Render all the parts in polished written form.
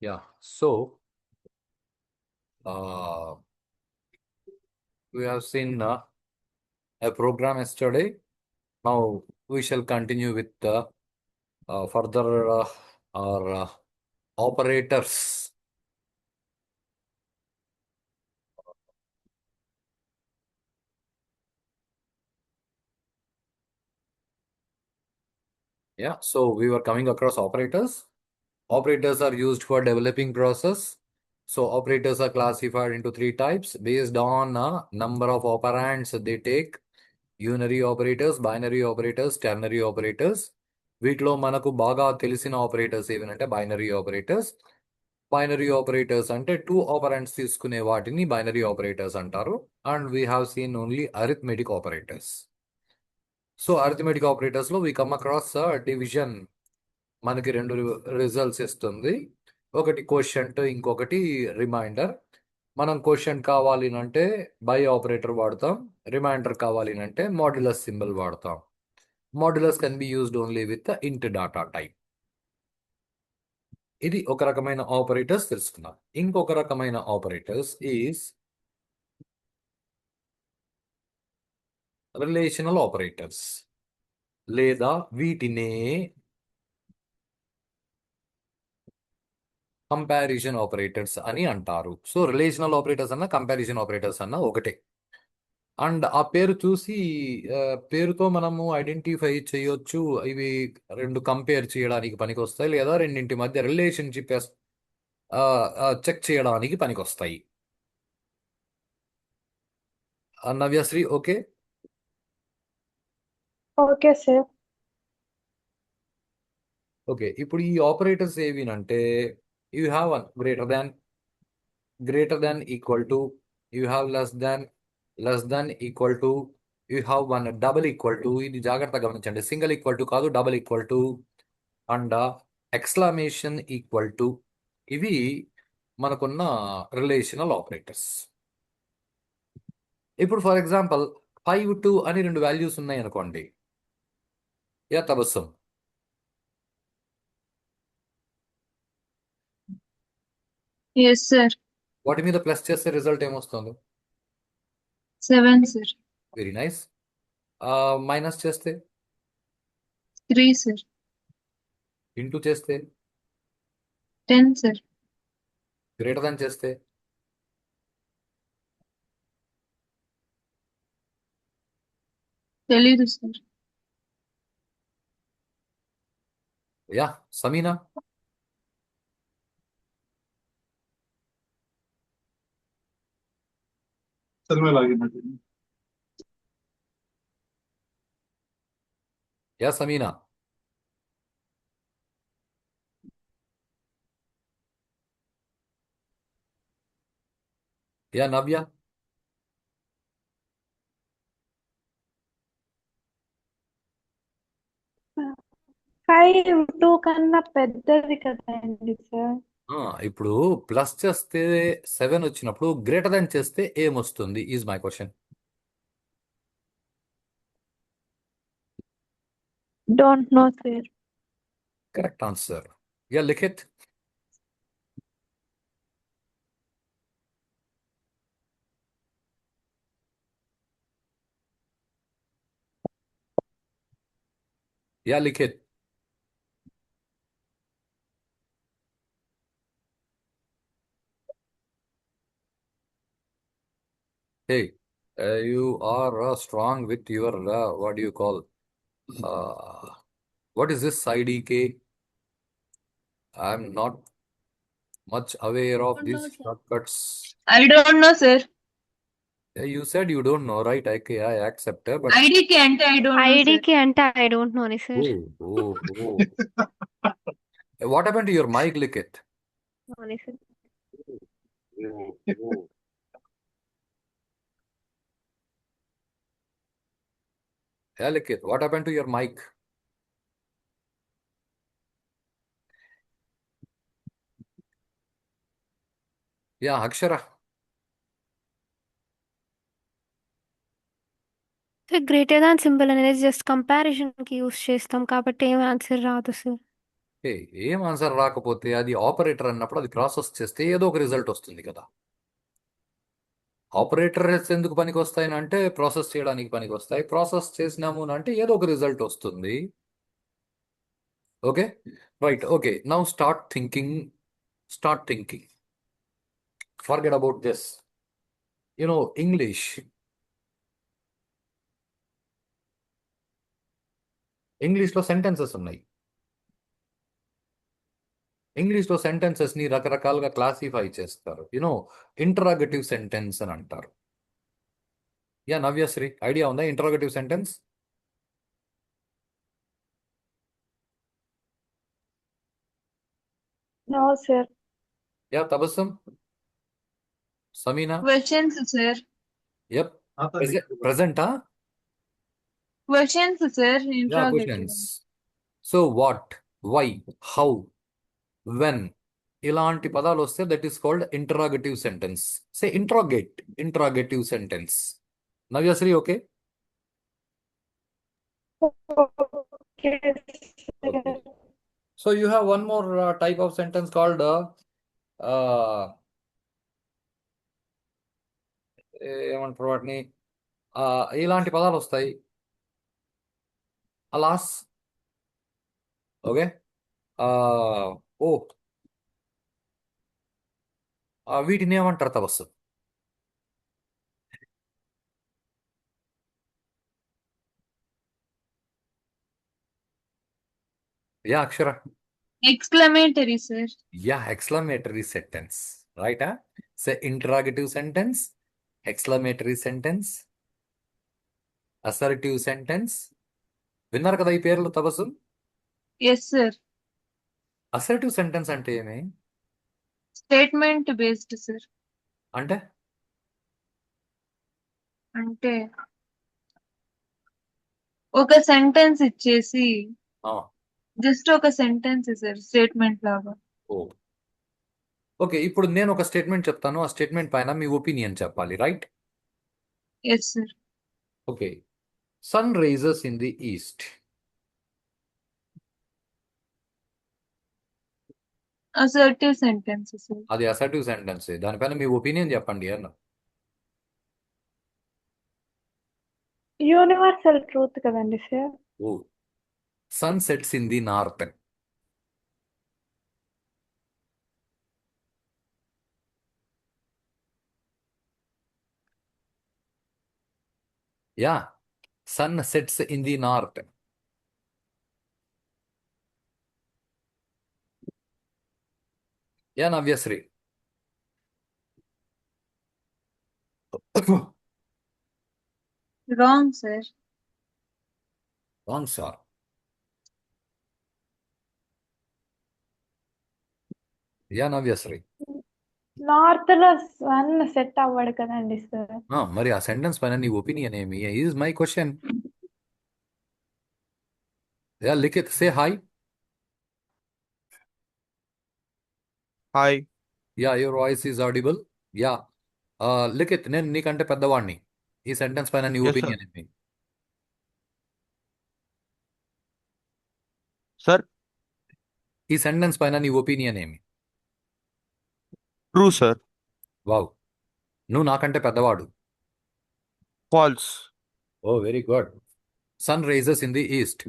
Yeah. So, uh, we have seen a program yesterday. Now we shall continue with further our operators. Yeah. So we were coming across operators. Operators are used for developing process. So operators are classified into three types based on number of operands they take. Unary operators, binary operators, ternary operators. వీటిలో మనకు బాగా తెలిసిన operators ఏవనంటే binary operators. Binary operators అంటే two operands తీసుకునే వాటిని binary operators అంటారు. And we have seen only arithmetic operators. So arithmetic operators లో వీ కమ్ అక్రాస్ డివిజన్. మనకి రెండు రిజల్ట్స్ ఇస్తుంది. ఒకటి కోషంట్, ఇంకొకటి రిమైండర్. మనం కోషంట్ కావాలి అంటే బై ఆపరేటర్ వాడతాం. రిమైండర్ కావాలి అంటే మాడ్యులస్ సింబల్ వాడతాం. Modulus can be used only with ఇంట్ డాటా టైప్. ఇది ఒక రకమైన ఆపరేటర్స్ తెలుసుకున్నాం. ఇంకొక రకమైన ఆపరేటర్స్ ఈజ్ రిలేషనల్ ఆపరేటర్స్, లేదా వీటినే కంపారిజన్ ఆపరేటర్స్ అని అంటారు. సో రిలేషనల్ ఆపరేటర్స్ అన్న కంపారిజన్ ఆపరేటర్స్ అన్న ఒకటే. అండ్ ఆ పేరు చూసి పేరుతో మనము ఐడెంటిఫై చేయొచ్చు. ఇవి రెండు కంపేర్ చేయడానికి పనికి వస్తాయి, లేదా రెండింటి మధ్య రిలేషన్షిప్ చెక్ చేయడానికి పనికి వస్తాయి. Navyashri okay? Okay sir. Okay, ఇప్పుడు ఈ ఆపరేటర్స్ ఏవినంటే you have one greater than equal to, you have less than equal to, you have one double equal to. ఇది జాగ్రత్తగా గమనించండి, సింగిల్ ఈక్వల్ టు కాదు, double equal to and exclamation equal to. ఇవి మనకున్న relational operators. ఇప్పుడు for example 5 2 అని రెండు values ఉన్నాయి అనుకోండి. Yeah Tabassum, yes sir. వాటి మీద ప్లస్ చేస్తే రిజల్ట్ ఏమొస్తుంది? 7 సార్. Very nice. మైనస్ చేస్తే? 3 సార్. ఇంటూ చేస్తే? 10 సార్. గ్రేటర్ దాన్ చేస్తే? తెలీదు sir. Yeah Samina. Yeah Samina. Yeah Navya. 5 2 కన్నా పెద్దది కదండి సార్. ఇప్పుడు ప్లస్ చేస్తే 7 వచ్చినప్పుడు గ్రేటర్ దాన్ చేస్తే ఏమొస్తుంది is my question. Don't know sir. Correct answer. Yeah Likhith. Yeah Likhit. Hey, you are strong with your what do you call? Uh, what is this IDK? I'm not much aware of these shortcuts. I don't know sir. You said you don't know, right? Okay, I accept, but ఐడికి అంటే I don't know sir. ఐడికి అంటే I don't know అని sir. oh. What happened to your mic, Likit? అవును sir. Oh. Yeah, Likit, what happened to your mic? Yeah, Akshara. Greater than symbol అనేది just comparison కి use చేస్తాం కాబట్టి ఏం answer రాదు సార్. ఏ ఏం ఆన్సర్ రాకపోతే అది ఆపరేటర్ అన్నప్పుడు అది ప్రాసెస్ చేస్తే ఏదో ఒక రిజల్ట్ వస్తుంది కదా. ఆపరేటర్స్ ఎందుకు పనికి వస్తాయి అంటే ప్రాసెస్ చేయడానికి పనికి వస్తాయి. ప్రాసెస్ చేసినాము అంటే ఏదో ఒక రిజల్ట్ వస్తుంది. Okay, right. Okay, now start thinking. Start thinking. Forget about this. English. ఇంగ్లీష్లో సెంటెన్సెస్ ఉన్నాయి. ఇంగ్లీష్లో సెంటెన్సెస్ని రకరకాలుగా క్లాసిఫై చేస్తారు. ఇంటరాగేటివ్ సెంటెన్స్ అని అంటారు. యా నవ్యశ్రీ, ఐడియా ఉందా interrogative sentence? No, sir. Yeah Tabassum, Samina. Questions, sir. Yup. ప్రెజెంటా? Questions, sir. Yeah Interrogative. Questions. So what, why, how, when ఇలాంటి పదాలు వస్తే that is called interrogative sentence. Say interrogative sentence. Navyashri okay? Okay, okay. sir. So you have one more type of sentence called ఏమంటారు వాటిని, ఇలాంటి పదాలు వస్తాయి. అలాస్. Okay. ఓ, వీటిని ఏమంటారు తపస్సు? Yeah Akshara. Exclamatory, sir. Yeah exclamatory sentence. రైటా? Say interrogative sentence, exclamatory sentence, assertive sentence. విన్నారు కదా ఈ పేర్లు తపస్సు? Yes, sir. అసర్టివ్ సెంటెన్స్ అంటే ఏమి? Statement based, sir. అంటే అంటే ఒక సెంటెన్స్ ఇచ్చేసి ఆ, జస్ట్ ఒక సెంటెన్స్ సార్ స్టేట్మెంట్ లాగా. ఓ ఓకే, ఇప్పుడు నేను ఒక స్టేట్మెంట్ చెప్తాను. ఆ స్టేట్మెంట్ పైన మీ ఒపీనియన్ చెప్పాలి, right? Yes sir. Okay. Sun rises in the east. Assertive sentence sir. అది అసర్టివ్ సెంటెన్స్. దానిపైన మీ ఒపీనియన్ చెప్పండి అన్న. యూనివర్సల్ ట్రూత్ కదండి సార్. ఓ, sun sets in the north. Yeah, sun sets in the north. Yeah Navyasri. Wrong sir. Wrong sir. Yeah Navyasri. North లో sun set అవ్వడు కదండి సార్. మరి ఆ సెంటెన్స్ పైన నీ ఒపీనియన్ ఏమి is my question. Yeah Likhith, say hi. Hi. Yeah your voice is audible. Yeah Likhit, నేను నీకంటే పెద్దవాడిని. ఈ సెంటెన్స్ పైన నీ ఎస్ సార్. ఒపీనియన్ ఏమి? సార్, ఈ సెంటెన్స్ పైన నీ ఒపీనియన్ ఏమి? True sir. వావ్, నువ్వు నాకంటే పెద్దవాడు. False. Oh very good. Sun rises in the east.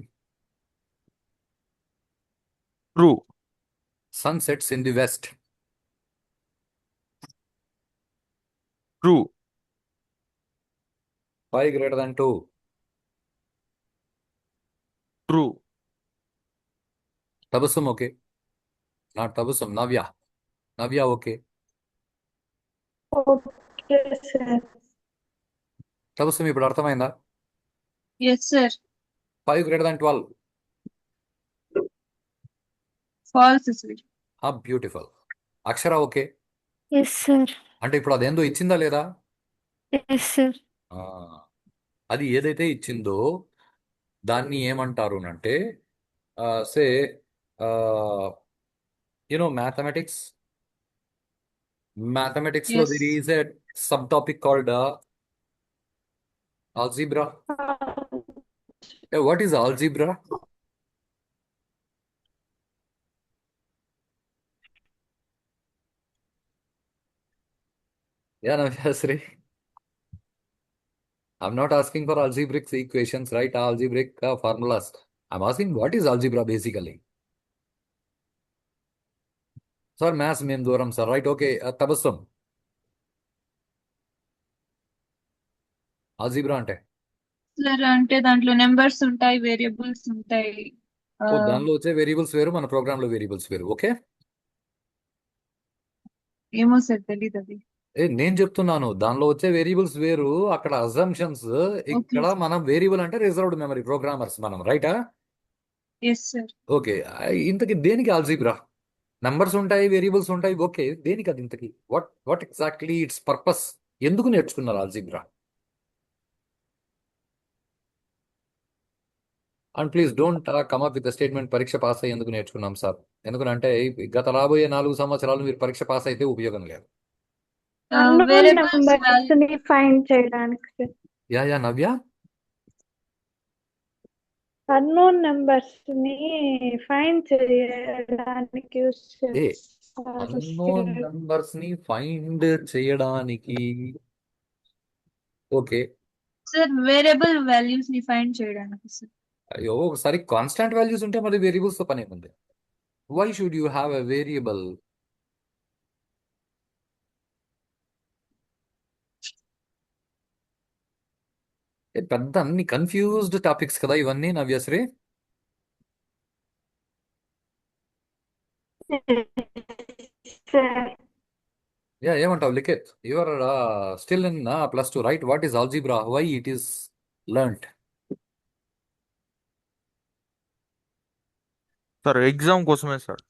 True. Sun sets in the west. True. 5 greater than 2. True. Tabassum okay? Not Tabassum, Navya. Navya okay? Okay sir. Tabassum ఇప్పుడు అర్థమైందా? Yes sir. 5 greater than 12. False sir. Beautiful. Akshara okay? Yes, sir. అంటే ఇప్పుడు అదేందో ఇచ్చిందా లేదా? Yes, sir. ఆ, అది ఏదైతే ఇచ్చిందో దాన్ని ఏమంటారు అంటే సే మ్యాథమెటిక్స్. మ్యాథమెటిక్స్ లో yes. there is a subtopic called algebra. What is algebra? Yeah, Navyasri. I'm not asking for algebraic equations, right? Algebraic formulas. I'm asking what is algebra basically. Sir, maths మేము దూరం sir, right? Okay. Tabassum algebra అంటే sir అంటే దాంట్లో numbers ఉంటాయి, variables ఉంటాయి. ఓ, దానిలో వచ్చే variables వేరు, మన ప్రోగ్రామ్ లో వేరియబుల్స్ వేరు. ఓకే. ఏమో సార్ తెలీదు అది. నేను చెప్తున్నాను, దానిలో వచ్చే వేరియబుల్స్ వేరు, అక్కడ అజంప్షన్స్. ఓకే ఇక్కడ మనం వేరియబుల్ అంటే రిజర్వ్డ్ మెమరీ ప్రోగ్రామర్స్ మనం, రైటా? Yes sir. ఓకే. ఇంతకి దేనికి ఆల్జీబ్రా? నంబర్స్ ఉంటాయి, వేరియబుల్స్ ఉంటాయి, ఓకే. దేనికి అది ఇంతకి? What exactly its purpose? ఎందుకు నేర్చుకున్నారు algebra? And please don't come up with statement పరీక్ష పాస్ అయ్యి ఎందుకు నేర్చుకున్నాం సార్. ఎందుకంటే గత రాబోయే 4 సంవత్సరాలు మీరు పరీక్ష పాస్ అయితే ఉపయోగం లేదు. అన్నోన్ వేరియబుల్స్ నెంబర్స్ ని ఫైండ్ చేయడానికి సార్. యా నవ్య. అన్నోన్ నెంబర్స్ ని ఫైండ్ చేయడానికి యూస్ ఏ చేస్తారు అన్నోన్ skill. నంబర్స్ ని ఫైండ్ చేయడానికి. ఓకే. సార్ వేరియబుల్ వాల్యూస్ ని ఫైండ్ చేయడానికి సార్. అయ్యో, ఒకసారి కాన్స్టాంట్ వాల్యూస్ ఉంటే మరి వేరియబుల్స్ తో పని ఏముంది? Why should you have a variable? పెద్ద అన్ని కన్ఫ్యూజ్డ్ టాపిక్స్ కదా ఇవన్నీ నవ్యశ్రీ. సార్ యా, ఏమంటావు Likhit? Your still in +2, right? What is algebra? Why it is learned? Sir exam కోసమే సార్.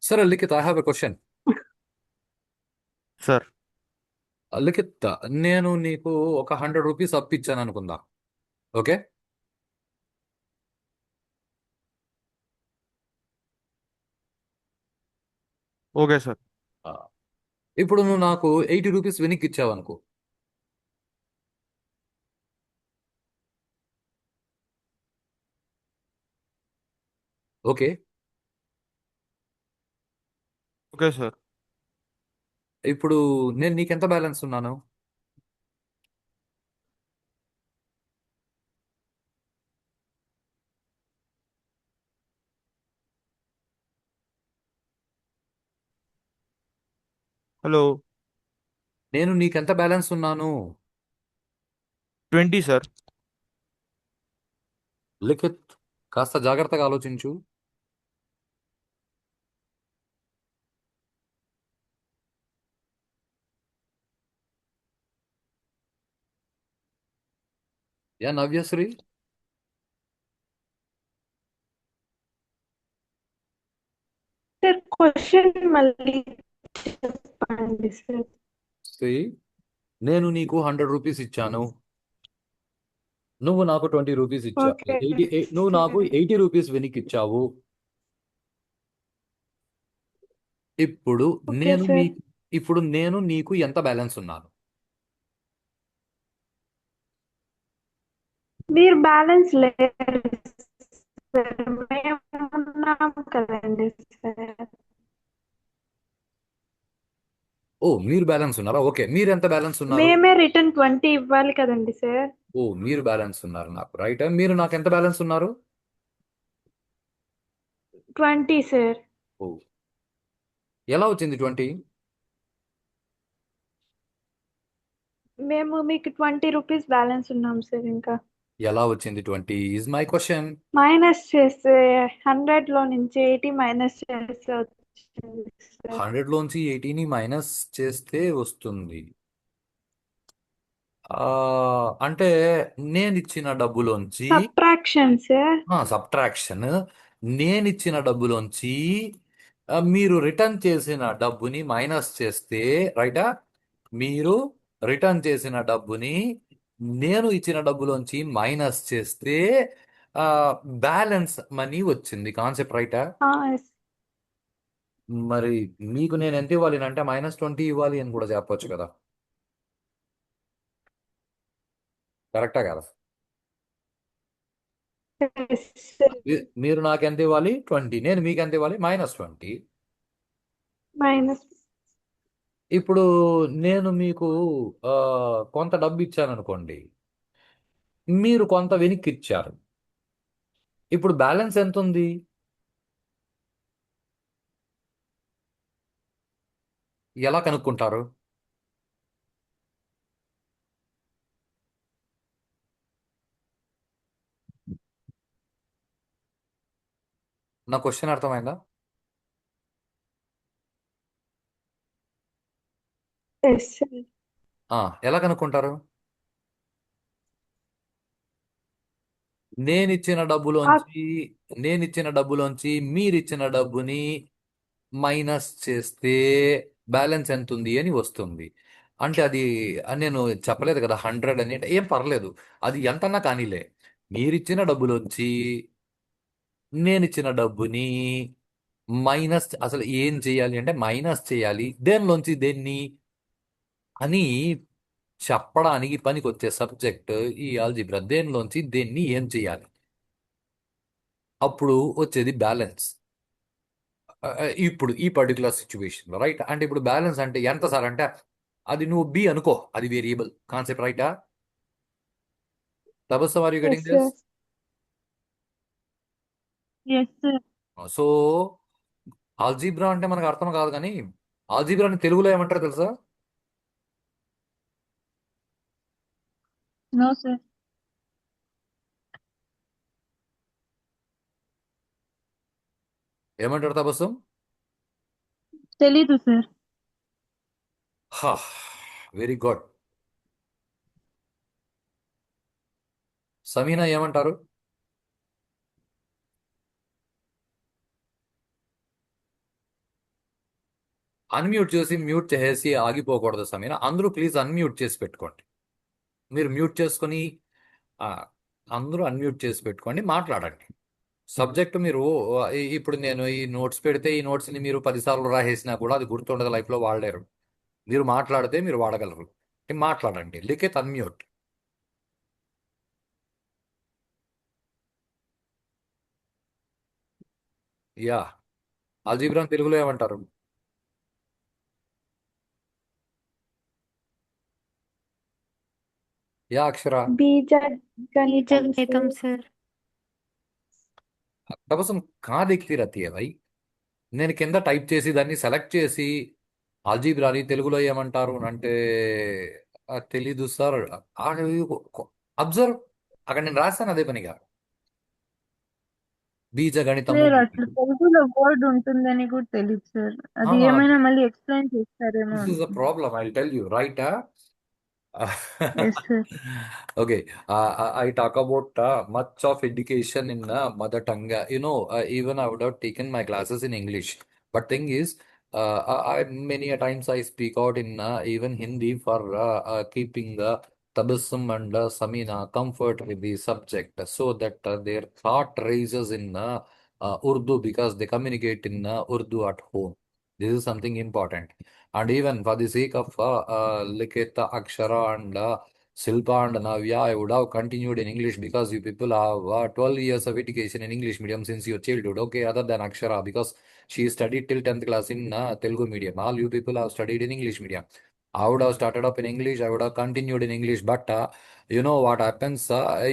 సరే Likhit, I have a question. Sir Likhit, నేను నీకు ఒక 100 రూపీస్ అప్పిచ్చాను అనుకుందాం, ఓకే? Okay sir. ఇప్పుడు నువ్వు నాకు 80 రూపీస్ వెనక్కి ఇచ్చావు అనుకో. ఓకే. Okay sir. ఇప్పుడు నేను నీకెంత బ్యాలెన్స్ ఉన్నాను? హలో. నేను నీకెంత బ్యాలెన్స్ ఉన్నాను? 20 సార్. లిఖిత్, కాస్త జాగ్రత్తగా ఆలోచించు. యా నవ్యశ్రీ. సార్ క్వశ్చన్ మళ్ళీ చెప్పండి సార్. శ్రీ, నేను నీకు 100 రూపీస్ ఇచ్చాను, నువ్వు నాకు 20 రూపీస్ ఇచ్చావు. ఓకే నువ్వు నాకు 80 రూపీస్ వెనక్కి ఇచ్చావు. ఇప్పుడు ఓకే నేను సార్. నీకు ఇప్పుడు నేను నీకు ఎంత బ్యాలెన్స్ ఉన్నాను? మీరు బ్యాలెన్స్ లేరు సార్, మేము ఉన్నాం కదండి సార్. ఓ, మీరు బ్యాలెన్స్ ఉన్నారా? ఓకే. మీరు ఎంత బ్యాలెన్స్ ఉన్నారు? మేమే రిటర్న్ 20 ఇవ్వాలి కదండి సార్. ఓ, మీరు బ్యాలెన్స్ ఉన్నారు నాకు, రైట్? మీరు నాకు ఎంత బ్యాలెన్స్ ఉన్నారు? 20 సార్. ఓ, ఎలా వచ్చింది 20? మేము మీకు 20 రూపీస్ బ్యాలెన్స్ ఉన్నాం సార్. ఇంకా ఎలా వచ్చింది 20 ఈజ్ మై క్వశ్చన్. మైనస్ చేస్తే 100 లో నుంచి 80 మైనస్ చేస్తే వచ్చింది సార్. 100 లోంచి 80ని మైనస్ చేస్తే వస్తుంది. అంటే నేను ఇచ్చిన డబ్బులోంచి సబ్ట్రాక్షన్ సార్. సబ్ట్రాక్షన్. నేను ఇచ్చిన డబ్బులోంచి మీరు రిటర్న్ చేసిన డబ్బుని మైనస్ చేస్తే, రైటా? మీరు రిటర్న్ చేసిన డబ్బుని నేను ఇచ్చిన డబ్బులోంచి మైనస్ చేస్తే బ్యాలెన్స్ మనీ వచ్చింది. కాన్సెప్ట్ రైటా? మరి మీకు నేను ఎంత ఇవ్వాలి అంటే -20 ఇవ్వాలి అని కూడా చెప్పొచ్చు కదా, కరెక్టా కదా? మీరు నాకు ఎంత ఇవ్వాలి? 20. నేను మీకు ఎంత ఇవ్వాలి? -20. మైనస్ ఇప్పుడు నేను మీకు ఆ, కొంత డబ్బు ఇచ్చాను అనుకోండి, మీరు కొంత వెనక్కి ఇచ్చారు. ఇప్పుడు బ్యాలెన్స్ ఎంత ఉంది? ఎలా కనుక్కుంటారు? నా క్వశ్చన్ అర్థమైందా? Yes sir. ఎలా కనుక్కుంటారు? నేనిచ్చిన డబ్బులోంచి నేనిచ్చిన డబ్బులోంచి మీరిచ్చిన డబ్బుని మైనస్ చేస్తే బ్యాలెన్స్ ఎంత ఉంది అని వస్తుంది. అంటే అది నేను చెప్పలేదు కదా 100 అని. ఏం పర్లేదు, అది ఎంతన్నా కానీలే. మీరిచ్చిన డబ్బులోంచి నేనిచ్చిన డబ్బుని మైనస్ అసలు ఏం చేయాలి అంటే మైనస్ చేయాలి. దేనిలోంచి దేన్ని అని చెప్పడానికి పనికొచ్చే సబ్జెక్ట్ ఈ ఆల్జీబ్రా. దేనిలోంచి దేన్ని ఏం చేయాలి, అప్పుడు వచ్చేది బ్యాలెన్స్. ఇప్పుడు ఈ పర్టికులర్ సిచ్యువేషన్ రైట్. అంటే ఇప్పుడు బ్యాలెన్స్ అంటే ఎంత సార్ అంటే, అది నువ్వు బి అనుకో, అది వేరియబుల్ కాన్సెప్ట్ రైటా? Tabassum, are you yes getting this? Sir. Yes sir. So algebra అంటే మనకు అర్థం కాదు, కానీ ఆల్జీబ్రాని తెలుగులో ఏమంటారు తెలుసా? No sir. ఏమంటారు తపస్సు? తెలీదు సార్. హా, వెరీ గుడ్. సమీనా ఏమంటారు? అన్మ్యూట్ చేసి మ్యూట్ చేసి ఆగిపోకూడదు సమీనా. అందరూ ప్లీజ్ అన్మ్యూట్ చేసి పెట్టుకోండి. మీరు మ్యూట్ చేసుకొని ఆ, అందరూ అన్మ్యూట్ చేసి పెట్టుకోండి, మాట్లాడండి. సబ్జెక్ట్ మీరు ఇప్పుడు నేను ఈ నోట్స్ పెడితే ఈ నోట్స్ని మీరు 10 సార్లు రాసేసినా కూడా అది గుర్తుండదు, లైఫ్లో వాడలేరు. మీరు మాట్లాడితే మీరు వాడగలరు. మాట్లాడండి. లిఖిత్ అన్మ్యూట్. యా. అల్జీబ్రాన్ తెలుగులో ఏమంటారు? యా అక్షర. బీజగణితం బీజగణితం సార్. సార్. తపసం కहाँ देखती रहती है भाई? నేను కింద టైప్ చేసి దాన్ని సెలెక్ట్ చేసి ఆల్జీబ్రాని తెలుగులో ఏమంటారు అని అంటే తెలీదు సార్. అబ్జర్వ్, అక్కడ నేను రాస్తాను అదే పనిగా బీజగణితము. సార్ అట్లా తెలుగులో వర్డ్ ఉంటుందని కూడా తెలియదు సార్. అది ఏమైనా మళ్ళీ ఎక్స్ప్లెయిన్ చేస్తారేమో దిస్ ఇస్ ద అనుకున్నాను. Problem, I tell you right. Yes sir. Okay, I talk about much of education in mother tongue. Even I would have taken my classes in English. But thing is, many a times I speak out in even Hindi for keeping Tabassum and Samina comfort with the subject, so that their thought raises in Urdu, because they communicate in Urdu at home. This is something important. And even for the sake of Likita, Akshara, and Silpa and Navya, I would have continued in English, because you people have 12 years of education in English medium since your childhood. Okay, other than Akshara, because she studied till 10th class in Telugu medium. All you people have studied in English medium. I would have started up in English, I would have continued in English, but you know what happens?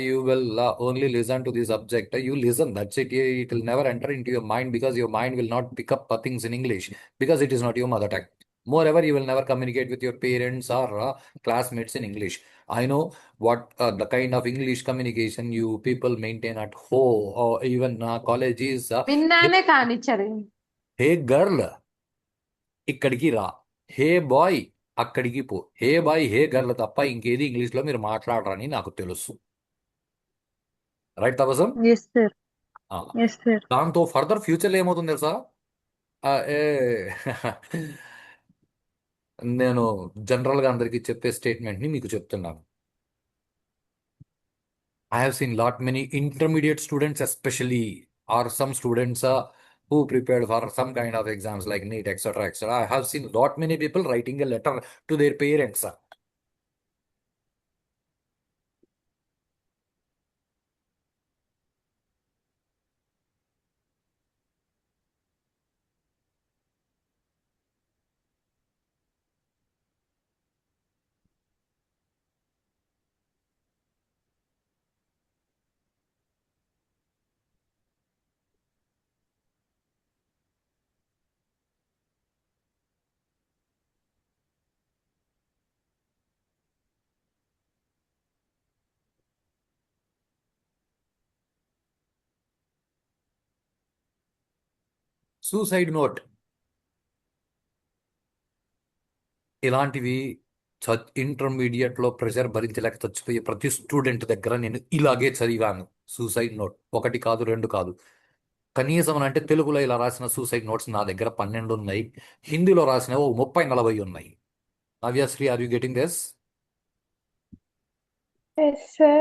You will only listen to the subject. You listen, that's it. It will never enter into your mind, because your mind will not pick up things in English, because it is not your mother tongue. Moreover, you will never communicate with your parents or classmates in English. I know what the kind of English communication you people maintain at home or even college is. విన్నానే కానిచ్చరు. Hey girl, ఇక్కడికి రా. హే bye, అక్కడికి పో. హే bye, హే girl తప్ప ఇంకేది ఇంగ్లీష్లో మీరు మాట్లాడరని నాకు తెలుసు. Right Tabassum? Yes sir. Yes sir. దాంతో ఫర్దర్ ఫ్యూచర్లో ఏమవుతుంది తెలుసా? ఏ నేను జనరల్గా అందరికీ చెప్పే స్టేట్మెంట్ని మీకు చెప్తున్నాను. I have seen lot many intermediate students, especially, or some students who prepared for some kind of exams like NEET, etc., etc. I have seen lot many people writing a letter to their parents. Suicide note ఇలాంటివి ఇంటర్మీడియట్లో pressure భరించలేక చచ్చిపోయే ప్రతి student దగ్గర నేను ఇలాగే చదివాను. Suicide note ఒకటి కాదు, రెండు కాదు, కనీసం అంటే తెలుగులో ఇలా రాసిన సూసైడ్ నోట్స్ నా దగ్గర 12 ఉన్నాయి. హిందీలో రాసినవి ఓ 30-40 ఉన్నాయి. Obviously, are you getting this? Yes, sir.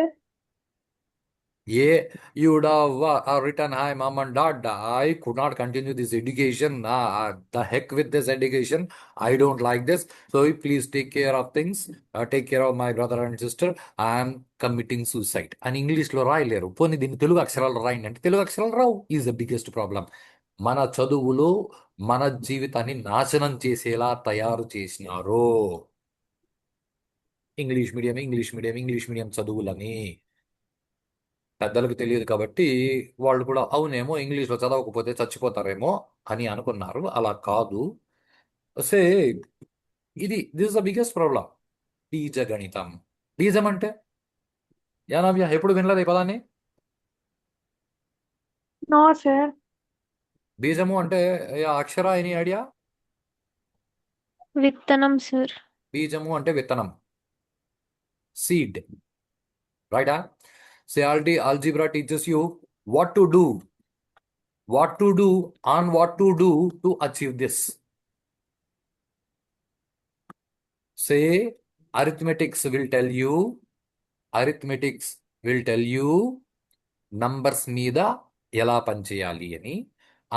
Yeah, you would have written, "Hi, mom and dad. I could not continue this education. The heck with this education. I don't like this. So please take care of things. Take care of my brother and sister. I am committing suicide." అని ఇంగ్లీష్లో రాయలేరు. పోనీ దీన్ని తెలుగు అక్షరాలు రాయండి అంటే తెలుగు అక్షరాలు రావు. Is the biggest problem. మన చదువులు మన జీవితాన్ని నాశనం చేసేలా తయారు చేసినారు. English medium, English medium, English medium చదువులని పెద్దలకు తెలియదు కాబట్టి వాళ్ళు కూడా అవునేమో ఇంగ్లీష్లో చదవకపోతే చచ్చిపోతారేమో అని అనుకున్నారు. అలా కాదు. Say this the biggest problem. బీజగణితం. బీజం అంటే యానవ్య ఎప్పుడు వినలేదు ఈ పదాన్ని? No, sir. బీజము అంటే అక్షర ఎనీ ఐడియా? విత్తనం సార్. బీజము అంటే విత్తనం, సీడ్, రైటా? సే algebra teaches you what to do and what to do to achieve this. Say arithmetics will tell you numbers మీద ఎలా పని చేయాలి అని.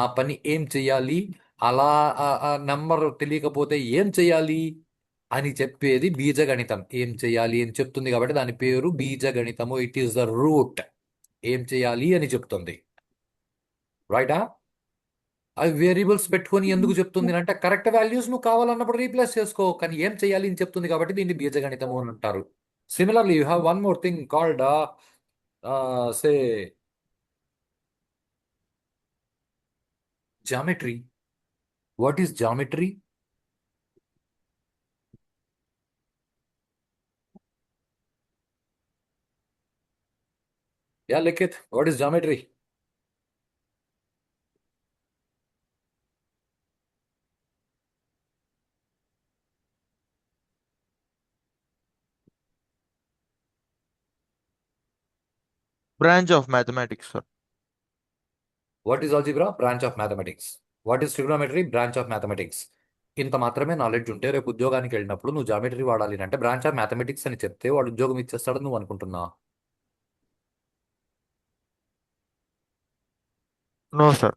ఆ పని ఏం చేయాలి, అలా నంబర్ తెలియకపోతే ఏం చేయాలి అని చెప్పేది బీజగణితం. ఏం చేయాలి అని చెప్తుంది కాబట్టి దాని పేరు బీజగణితము. It is the root. ఏం చేయాలి అని చెప్తుంది, రైటా? అవి వేరియబుల్స్ పెట్టుకొని ఎందుకు చెప్తుంది అంటే కరెక్ట్ వాల్యూస్ నువ్వు కావాలన్నప్పుడు రీప్లేస్ చేసుకో, కానీ ఏం చేయాలి అని చెప్తుంది కాబట్టి దీన్ని బీజగణితము అని అంటారు. Similarly you have one more thing called say geometry. What is geometry? Yeah, Likit, what is geometry? Branch of mathematics, sir. What is algebra? Branch of mathematics. What is trigonometry? Branch of mathematics. ఇంత మాత్రమే knowledge ఉంటే రేపు ఉద్యోగానికి వెళ్ళినప్పుడు నువ్వు geometry వాడాలి అంటే branch of mathematics అని చెప్తే వాడు ఉద్యోగం ఇచ్చేస్తాడని నువ్వు అనుకుంటున్నా? No, sir.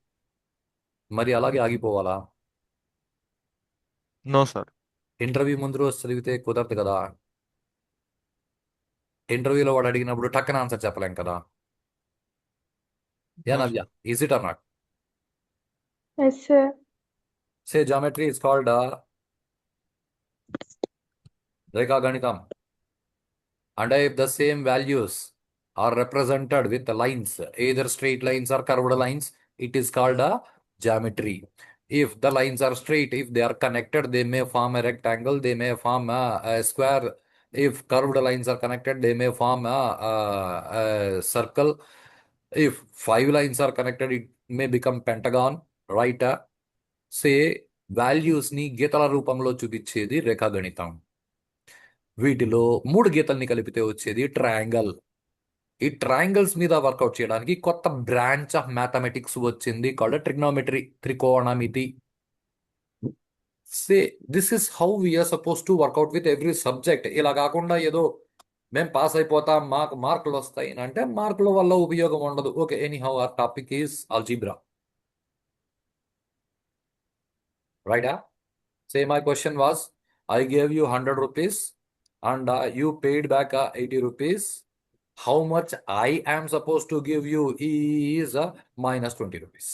మరి అలాగే ఆగిపోవాలా? No, sir. ఇంటర్వ్యూ ముందు రోజు చదివితే కుదరదు కదా. ఇంటర్వ్యూలో వాడు అడిగినప్పుడు టక్కన ఆన్సర్ చెప్పలేం కదా. Yeah No, Navya, sir. Is it or not? Yes, sir. Say geometry is called రేఖాగణితం. And if the same values are represented with the lines, either straight lines or curved lines, it is called a geometry. If the lines are straight, if they are connected, they may form a rectangle, they may form a square. If curved lines are connected, they may form a circle. If 5 lines are connected, it may become pentagon, right? Say values ni గీతల రూపంలో చూపించేది రేఖాగణితం. వీటిలో 3 గీతల్ని కలిపితే వచ్చేది triangle. ఈ triangles మీద work out చేయడానికి కొత్త బ్రాంచ్ ఆఫ్ మ్యాథమెటిక్స్ వచ్చింది కాల్డ్ ట్రిగ్నోమెట్రీ, త్రికోణమితి. Say this is how we are suppose to work out with every subject. ఇలా కాకుండా ఏదో మేము పాస్ అయిపోతాం మాకు మార్కులు వస్తాయి అంటే మార్కుల వల్ల ఉపయోగం ఉండదు. Okay, any how our topic is algebra, రైటా? Say my question was, I gave you 100 rupees and you paid back 80 rupees. How much I am supposed to give you is minus 20 rupees.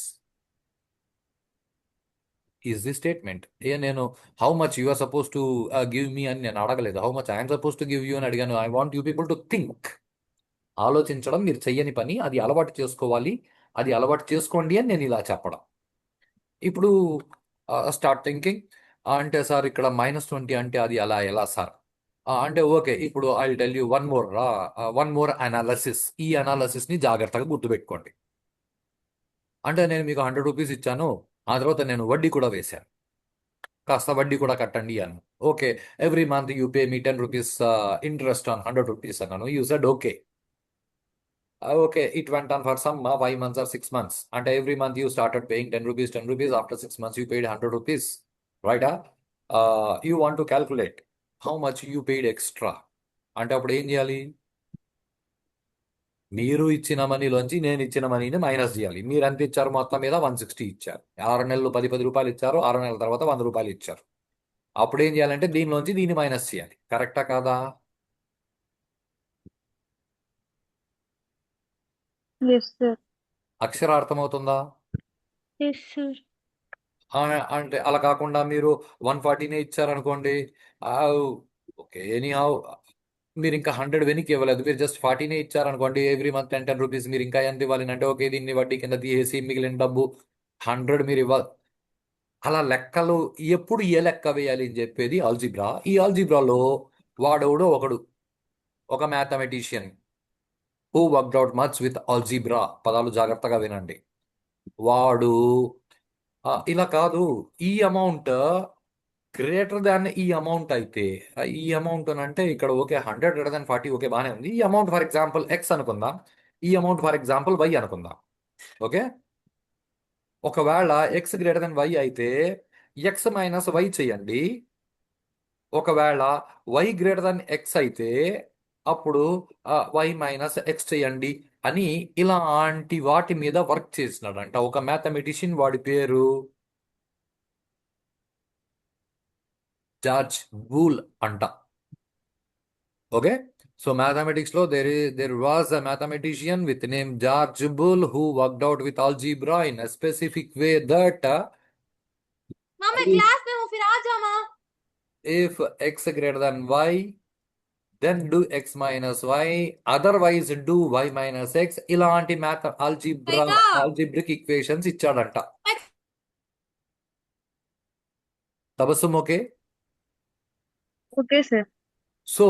Is this statement? నేను how much you are supposed to give me అని నేను అడగలేదు. How much I am supposed to give you అని అడిగాను. I want you people to think. ఆలోచించడం మీరు చెయ్యని పని, అది అలవాటు చేసుకోవాలి, అది అలవాటు చేసుకోండి అని నేను ఇలా చెప్పడం. ఇప్పుడు స్టార్ట్ థింకింగ్. అంటే సార్ ఇక్కడ -20 అంటే అది అలా ఎలా సార్ అంటే ఓకే, ఇప్పుడు I tell you one more analysis. ఈ అనాలసిస్ని జాగ్రత్తగా గుర్తుపెట్టుకోండి. అంటే నేను మీకు 100 రూపీస్ ఇచ్చాను, ఆ తర్వాత నేను వడ్డీ కూడా వేశాను, కాస్త వడ్డీ కూడా కట్టండి అని. Okay, every month you pay me 10 rupees interest on 100 rupees అన్నాను. You said okay. Okay, it went on for some 5 months or 6 months. అంటే every month you started paying 10 rupees 10 rupees. After 6 months you paid 100 rupees, రైటా? You want to calculate how much you paid extra. అంటే అప్పుడు ఏం చేయాలి? మీరు ఇచ్చిన మనీలోంచి నేను ఇచ్చిన మనీని మైనస్ చేయాలి. మీరు ఎంత ఇచ్చారు? మొత్తం మీద 160 ఇచ్చారు. 6 నెలలు 10 రూపాయలు ఇచ్చారు. 6 నెలల తర్వాత 100 రూపాయలు ఇచ్చారు. అప్పుడు ఏం చేయాలంటే దీనిలోంచి దీన్ని మైనస్ చేయాలి. కరెక్టా కాదా? Yes sir. అక్షరార్థం అవుతుందా? Yes sir. అంటే అలా కాకుండా మీరు 140నే ఇచ్చారనుకోండి. ఓకే, ఎనీ హౌ మీరు ఇంకా 100 వెనక్కి ఇవ్వలేదు, మీరు జస్ట్ 40నే ఇచ్చారనుకోండి. Every month 10 rupees. మీరు ఇంకా ఎంత ఇవ్వాలి అంటే ఓకే, దీన్ని వడ్డీ కింద తీసేసి మిగిలిన డబ్బు 100 మీరు ఇవ్వాలి. అలా లెక్కలు ఎప్పుడు ఏ లెక్క వేయాలి అని చెప్పేది ఆల్జీబ్రా. ఈ ఆల్జీబ్రాలో వాడెవడో ఒకడు, ఒక mathematician who worked out much with algebra. పదాలు జాగ్రత్తగా వినండి. వాడు ఇలా కాదు, ఈ అమౌంట్ గ్రేటర్ దాన్ ఈ అమౌంట్ అయితే, ఈ అమౌంట్ అని అంటే ఇక్కడ ఓకే 100 గ్రేటర్ దాన్ 40 ఓకే బాగానే ఉంది. ఈ అమౌంట్ ఫర్ ఎగ్జాంపుల్ ఎక్స్ అనుకుందాం, ఈ అమౌంట్ ఫర్ ఎగ్జాంపుల్ వై అనుకుందాం. ఓకే, ఒకవేళ ఎక్స్ గ్రేటర్ దాన్ వై అయితే ఎక్స్ మైనస్ వై చేయండి. ఒకవేళ వై గ్రేటర్ దాన్ ఎక్స్ అయితే అప్పుడు వై మైనస్ ఎక్స్ చేయండి అని ఇలాంటి వాటి మీద వర్క్ చేసినాడంట ఒక మ్యాథమెటిషియన్. వాడి పేరు జార్జ్ బూల్ అంట. ఓకే, సో mathematics లో there was a mathematician with name George Boole who worked out with algebra in a specific way that माँ मैं क्लास में हूँ, फिर आ जा माँ। if x greater than y then do x minus y, otherwise do y minus x. ఇలాంటి algebraic equations ఇచ్చాడంట. Tabassum okay? Okay sir. So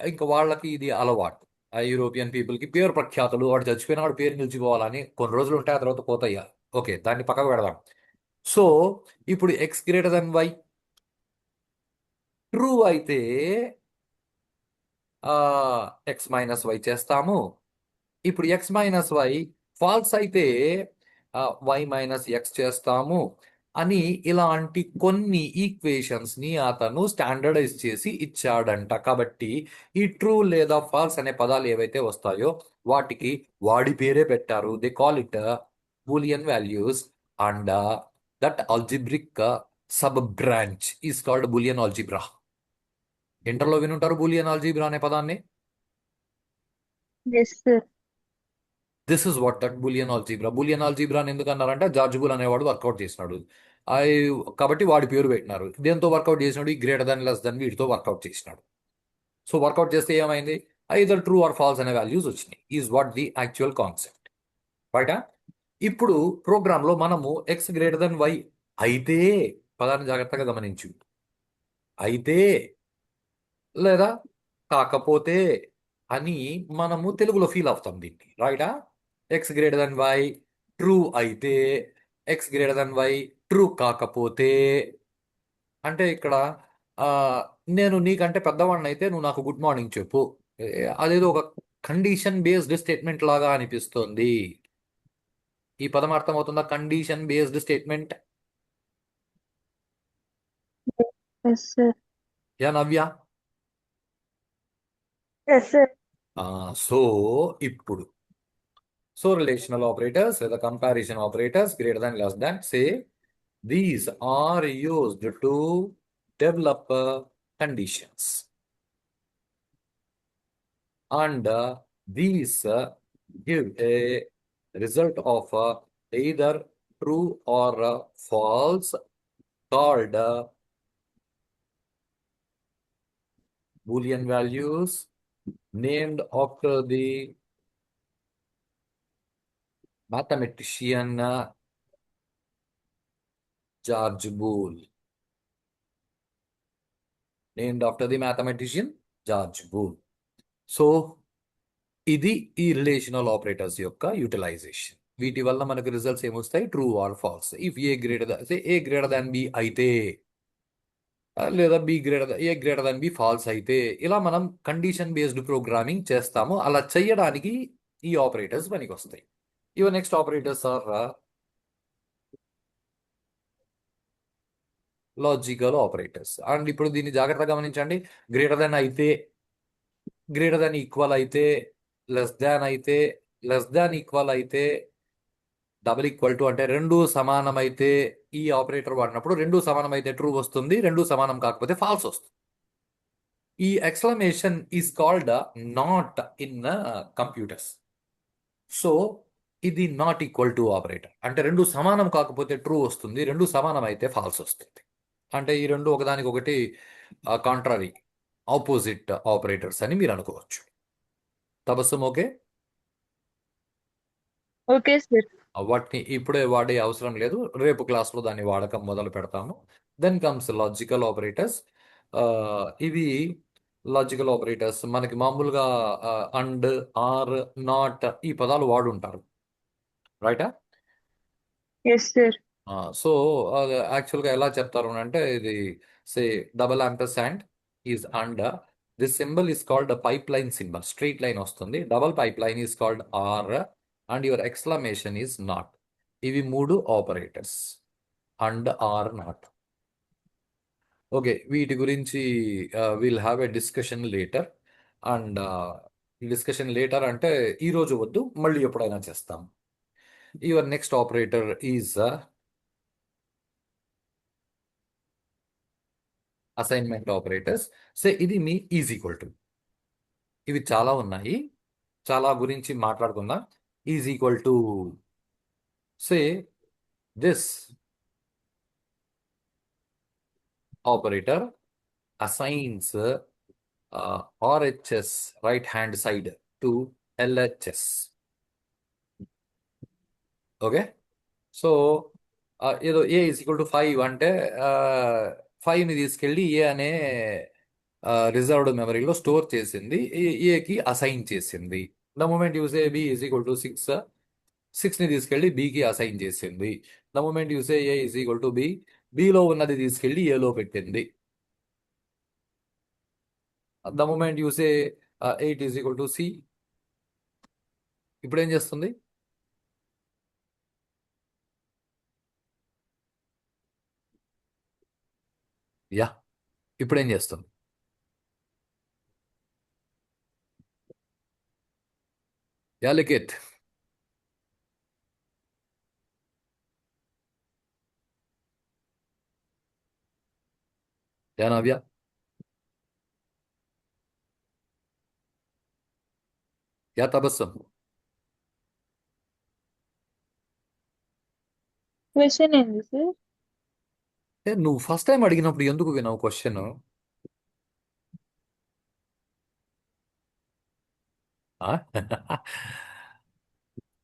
ఇంకా వాళ్ళకి ఇది అలవాటు. ఆ యూరోపియన్ పీపుల్కి పేరు ప్రఖ్యాతులు, వాడు చచ్చిపోయిన వాడు పేరు నిలిచిపోవాలని కొన్ని రోజులు ఉంటాయి, ఆ తర్వాత పోతాయి. ఓకే, దాన్ని పక్కకు పెడదాం. సో ఇప్పుడు x greater than y true అయితే ఎక్స్ మైనస్ వై చేస్తాము. ఇప్పుడు ఎక్స్ మైనస్ వై ఫాల్స్ అయితే వై మైనస్ ఎక్స్ చేస్తాము అని ఇలాంటి కొన్ని ఈక్వేషన్స్ ని అతను స్టాండర్డైజ్ చేసి ఇచ్చాడంట. కాబట్టి ఈ ట్రూ లేదా ఫాల్స్ అనే పదాలు ఏవైతే వస్తాయో వాటికి వాడి పేరే పెట్టారు. They call it Boolean values and that algebraic sub branch is called Boolean algebra. ఇంటర్లో వినుంటారు బూలియన్ ఆల్జిబ్రా అనే పదాన్ని. Yes sir. This is what that Boolean algebra. Boolean algebra అని ఎందుకు అన్నారంటే జార్జ్ బూల్ అనేవాడు వర్కౌట్ చేసినాడు. కాబట్టి వాడి పేరు పెట్టినారు. దేంతో వర్కౌట్ చేసినాడు? ఈ గ్రేటర్ దాన్ లెస్ దాన్ వీటితో వర్కౌట్ చేసినాడు. సో వర్కౌట్ చేస్తే ఏమైంది? ఐదర్ ట్రూ ఆర్ ఫాల్స్ అనే వాల్యూస్ వచ్చినాయి. Is what the actual concept, రైటా? ఇప్పుడు ప్రోగ్రాంలో మనము ఎక్స్ గ్రేటర్ దెన్ వై అయితే, పదాన్ని జాగ్రత్తగా గమనించు, అయితే లేదా కాకపోతే అని మనము తెలుగులో ఫీల్ అవుతాం దీన్ని, రైటా? X greater than y true అయితే, x greater than y true కాకపోతే. అంటే ఇక్కడ నేను నీకంటే పెద్దవాడిని అయితే నువ్వు నాకు గుడ్ మార్నింగ్ చెప్పు, అదేదో ఒక కండిషన్ బేస్డ్ స్టేట్మెంట్ లాగా అనిపిస్తుంది. ఈ పదం అర్థమవుతుందా? Condition based statement. Yes sir. Yeah Navya? Yes sir. So ఇప్పుడు relational operators లేదా comparison operators greater than less than, say these are used to develop conditions and these give a result of either true or false called Boolean values named after the mathematician George Boole. Named after the mathematician George Boole. So ఇది ఈ relational operators యొక్క utilisation. వీటి వల్ల మనకు results ఏమొస్తాయి? True or false. If a greater than b అయితే, లేదా a greater than b false అయితే, ఇలా మనం కండిషన్ బేస్డ్ ప్రోగ్రామింగ్ చేస్తాము. అలా చెయ్యడానికి ఈ ఆపరేటర్స్ పనికి వస్తాయి. Your next operators are logical operators. And ఇప్పుడు దీన్ని జాగ్రత్తగా గమనించండి. గ్రేటర్ దాన్ అయితే, గ్రేటర్ దాన్ ఈక్వల్ అయితే, లెస్ దాన్ అయితే, లెస్ దాన్ ఈక్వల్ అయితే, డబుల్ ఈక్వల్ టు అంటే రెండు సమానమైతే ఈ ఆపరేటర్ వాడినప్పుడు రెండు సమానమైతే ట్రూ వస్తుంది, రెండు సమానం కాకపోతే ఫాల్స్ వస్తుంది. ఈ exclamation is called not in computers. So ఇది నాట్ ఈక్వల్ టు ఆపరేటర్. అంటే రెండు సమానం కాకపోతే ట్రూ వస్తుంది, రెండు సమానం అయితే ఫాల్స్ వస్తుంది. అంటే ఈ రెండు ఒకదానికొకటి కాంట్రరీ, ఆపోజిట్ ఆపరేటర్స్ అని మీరు అనుకోవచ్చు. తబస్సుం ఓకే? Okay sir. వాటిని ఇప్పుడే వాడే అవసరం లేదు, రేపు క్లాస్లో దాన్ని వాడకం మొదలు పెడతాము. Then comes logical operators. ఇవి లాజికల్ ఆపరేటర్స్ మనకి మామూలుగా అండ్, ఆర్, నాట్ ఈ పదాలు వాడుంటారు, రైటా? Yes sir. సో యాక్చువల్గా ఎలా చెప్తారు అంటే, ఇది say double ampersand is and, this symbol is called pipe line symbol, straight line వస్తుంది. Double pipe line is called or and your exclamation is not. ఇవి మూడు operators, and, or, not. Okay, వీటి గురించి will have a discussion later. And discussion later అంటే ఈరోజు వద్దు, మళ్ళీ ఎప్పుడైనా చేస్తాం. Your next operator is assignment operators. ఇది మీ ఈజ్ ఈక్వల్ టు, ఇవి చాలా ఉన్నాయి, చాలా గురించి మాట్లాడుకుందాం. Is equal to this operator assigns RHS, right hand side, to LHS. Okay, so ఏదో ఏ ఈజ్ ఈక్వల్ టు 5 అంటే 5ని తీసుకెళ్ళి ఏ అనే రిజర్వ్డ్ మెమరీలో స్టోర్ చేసింది, ఏకి అసైన్ చేసింది. The moment use a b is equal to 6, 6ని తీసుకెళ్ళి బికి అసైన్ చేసింది. The moment use a is equal to b, బిలో ఉన్నది తీసుకెళ్ళి ఏలో పెట్టింది. The moment use a 8 is equal to c, ఇప్పుడు ఏం చేస్తుంది? యా, ఇప్పుడు ఏం చేస్తుంది? Yeah Likhith, yeah Navya, yeah Tabassum. Question ఏంది సార్? నువ్వు ఫస్ట్ టైం అడిగినప్పుడు ఎందుకు విన్నావు క్వశ్చన్?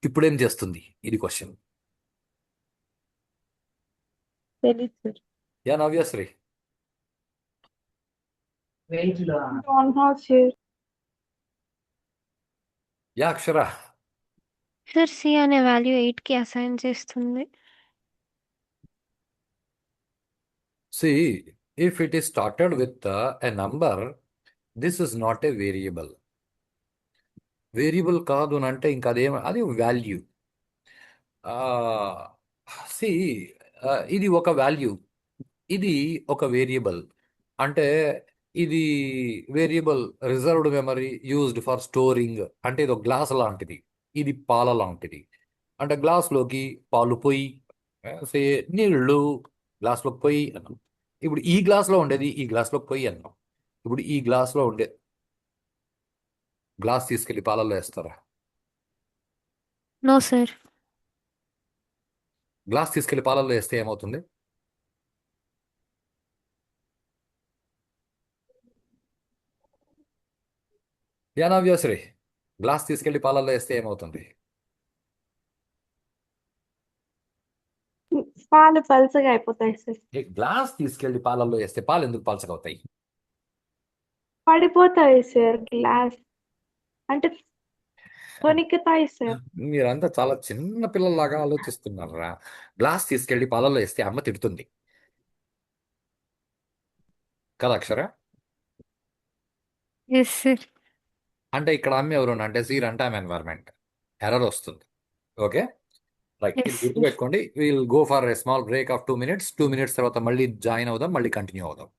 ఇప్పుడేం చేస్తుంది ఇది క్వశ్చన్? తెలీదు sir. Yeah Navyasri. Don't know, sir. Yeah Akshara. Sir c అనే వాల్యూ 8కి అసైన్ చేస్తుంది. See, if it is started with a number, this is not a variable. Variable కాదు అని అంటే ఇంకా అది వాల్యూ. సి, ఇది ఒక వాల్యూ, ఇది ఒక వేరియబుల్. అంటే ఇది variable reserved memory used for storing. అంటే ఇది ఒక గ్లాస్ లాంటిది, ఇది పాల లాంటిది. అంటే గ్లాస్లోకి పాలు పోయి, సే నీళ్ళు గ్లాస్లోకి పోయి అన్నాం. ఇప్పుడు ఈ గ్లాస్లో ఉండేది ఈ గ్లాస్లోకి పోయి అన్నాం. ఇప్పుడు ఈ గ్లాస్లో ఉండే గ్లాస్ తీసుకెళ్ళి పాలల్లో వేస్తారా? No sir. గ్లాస్ తీసుకెళ్ళి పాలల్లో వేస్తే ఏమవుతుంది? యా నవ్యశ్రీ, గ్లాస్ తీసుకెళ్ళి పాలల్లో వేస్తే ఏమవుతుంది? పాలు పల్చగా అయిపోతాయి సార్. గ్లాస్ తీసుకెళ్ళి పాలల్లో వేస్తే పాలు ఎందుకు పలచగా అవుతాయి? పడిపోతాయి సార్ గ్లాస్. అంటే వణికుతాయి సార్. మీరంతా చాలా చిన్న పిల్లల్లాగా ఆలోచిస్తున్నారా? గ్లాస్ తీసుకెళ్లి పాలలో వేస్తే అమ్మ తిడుతుంది కదా అక్షర? Yes sir. అంటే ఇక్కడ అమ్మ ఎవరు అంటే జీరో అంటే ఆమె ఎన్వైర్మెంట్ ఎర్రర్ వస్తుంది. ఓకే రైట్, ఇది ఎస్. గుర్తుపెట్టుకోండి. Will go for a small break of 2 minutes. 2 minutes తర్వాత మళ్ళీ జాయిన్ అవుదాం, మళ్ళీ కంటిన్యూ అవుదాం.